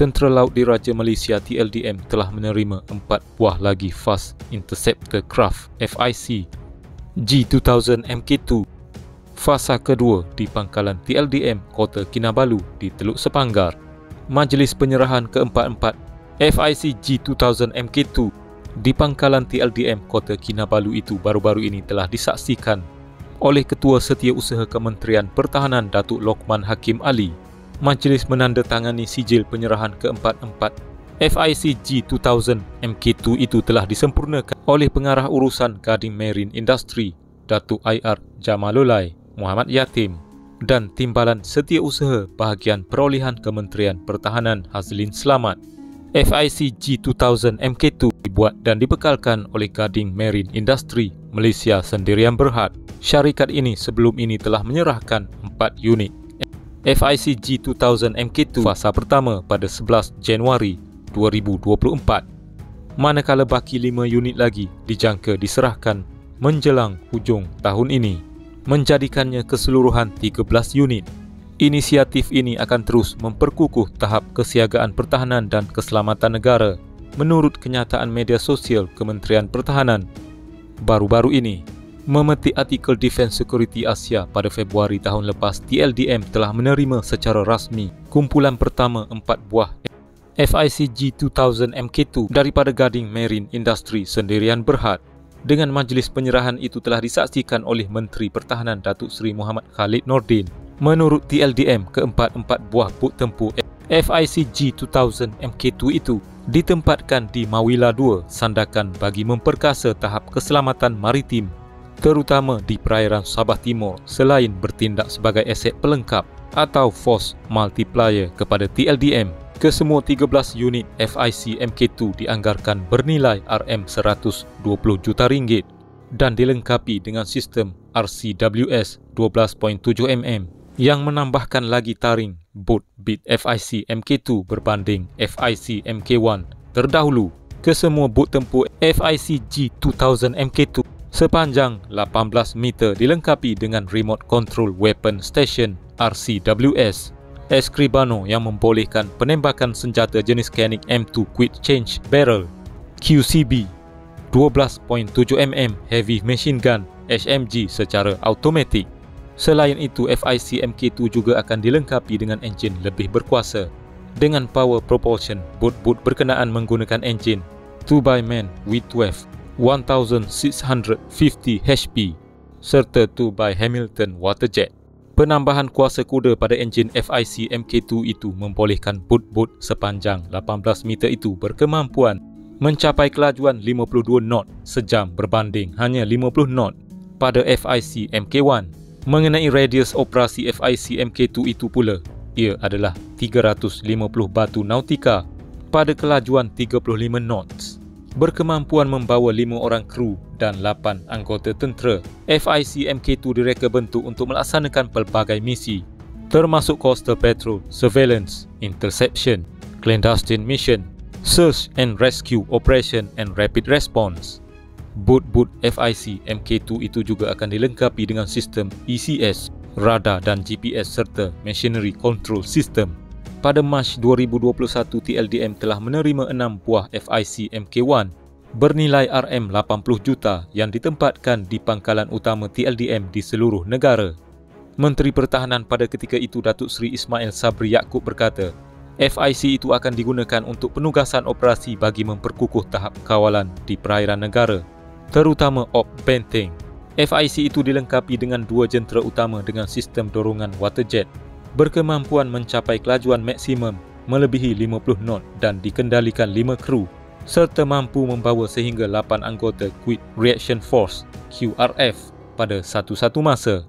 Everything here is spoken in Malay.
Tentera Laut Diraja Malaysia TLDM telah menerima 4 buah lagi Fast Interceptor Craft FIC G2000 Mk2 fasa kedua di pangkalan TLDM Kota Kinabalu di Teluk Sepanggar. Majlis penyerahan keempat-empat FIC G2000 Mk2 di pangkalan TLDM Kota Kinabalu itu baru-baru ini telah disaksikan oleh Ketua Setiausaha Kementerian Pertahanan Datuk Lokman Hakim Ali. Majlis menandatangani sijil penyerahan keempat-empat FIC G2000 Mk2 itu telah disempurnakan oleh Pengarah Urusan Gading Marine Industry Datuk IR Jamalulai Muhammad Yatim dan Timbalan Setiausaha Bahagian Perolehan Kementerian Pertahanan Hazlin Slamat. FIC G2000 Mk2 dibuat dan dibekalkan oleh Gading Marine Industry Malaysia Sendirian Berhad. Syarikat ini sebelum ini telah menyerahkan 4 unit FIC G2000 Mk2 fasa pertama pada 11 Januari 2024, manakala baki 5 unit lagi dijangka diserahkan menjelang hujung tahun ini, menjadikannya keseluruhan 13 unit. Inisiatif ini akan terus memperkukuh tahap kesiagaan pertahanan dan keselamatan negara menurut kenyataan media sosial Kementerian Pertahanan baru-baru ini. Memetik artikel Defence Security Asia pada Februari tahun lepas, TLDM telah menerima secara rasmi kumpulan pertama 4 buah FIC G2000 Mk2 daripada Gading Marine Industry Sendirian Berhad. Dengan majlis penyerahan itu telah disaksikan oleh Menteri Pertahanan Datuk Seri Muhammad Khalid Nordin. Menurut TLDM, keempat-empat buah bot tempur FIC G2000 Mk2 itu ditempatkan di Mawila 2, sandakan bagi memperkasa tahap keselamatan maritim, terutama di perairan Sabah Timur, selain bertindak sebagai aset pelengkap atau force multiplier kepada TLDM. Kesemua 13 unit FIC Mk2 dianggarkan bernilai RM120 juta ringgit dan dilengkapi dengan sistem RCWS 12.7mm yang menambahkan lagi taring bot bit FIC Mk2 berbanding FIC Mk1 terdahulu. Kesemua bot tempur FIC G2000 Mk2 sepanjang 18 meter dilengkapi dengan Remote Control Weapon Station RCWS Escribano yang membolehkan penembakan senjata jenis Canik M2 Quick Change Barrel QCB, 12.7mm Heavy Machine Gun HMG secara automatik. Selain itu, FIC Mk2 juga akan dilengkapi dengan enjin lebih berkuasa dengan power propulsion. Bot-bot berkenaan menggunakan enjin 2xMAN V12 1650 HP serta 2xHamilton Waterjet. Penambahan kuasa kuda pada enjin FIC Mk2 itu membolehkan bot-bot sepanjang 18 meter itu berkemampuan mencapai kelajuan 52 knot sejam berbanding hanya 50 knot pada FIC Mk1. Mengenai radius operasi FIC Mk2 itu pula, ia adalah 350 batu nautika pada kelajuan 35 knots. Berkemampuan membawa 5 orang kru dan 8 anggota tentera. FIC Mk2 direka bentuk untuk melaksanakan pelbagai misi termasuk coastal patrol, surveillance, interception, clandestine mission, search and rescue operation and rapid response. Bot-bot FIC Mk2 itu juga akan dilengkapi dengan sistem ECS, radar dan GPS serta machinery control system. Pada Mac 2021, TLDM telah menerima 6 buah FIC Mk1 bernilai RM80 juta yang ditempatkan di pangkalan utama TLDM di seluruh negara. Menteri Pertahanan pada ketika itu, Datuk Seri Ismail Sabri Yaakob berkata, FIC itu akan digunakan untuk penugasan operasi bagi memperkukuh tahap kawalan di perairan negara, terutama Op Benteng. FIC itu dilengkapi dengan 2 jentera utama dengan sistem dorongan waterjet, berkemampuan mencapai kelajuan maksimum melebihi 50 knot dan dikendalikan 5 kru, serta mampu membawa sehingga 8 anggota Quick Reaction Force QRF pada satu-satu masa.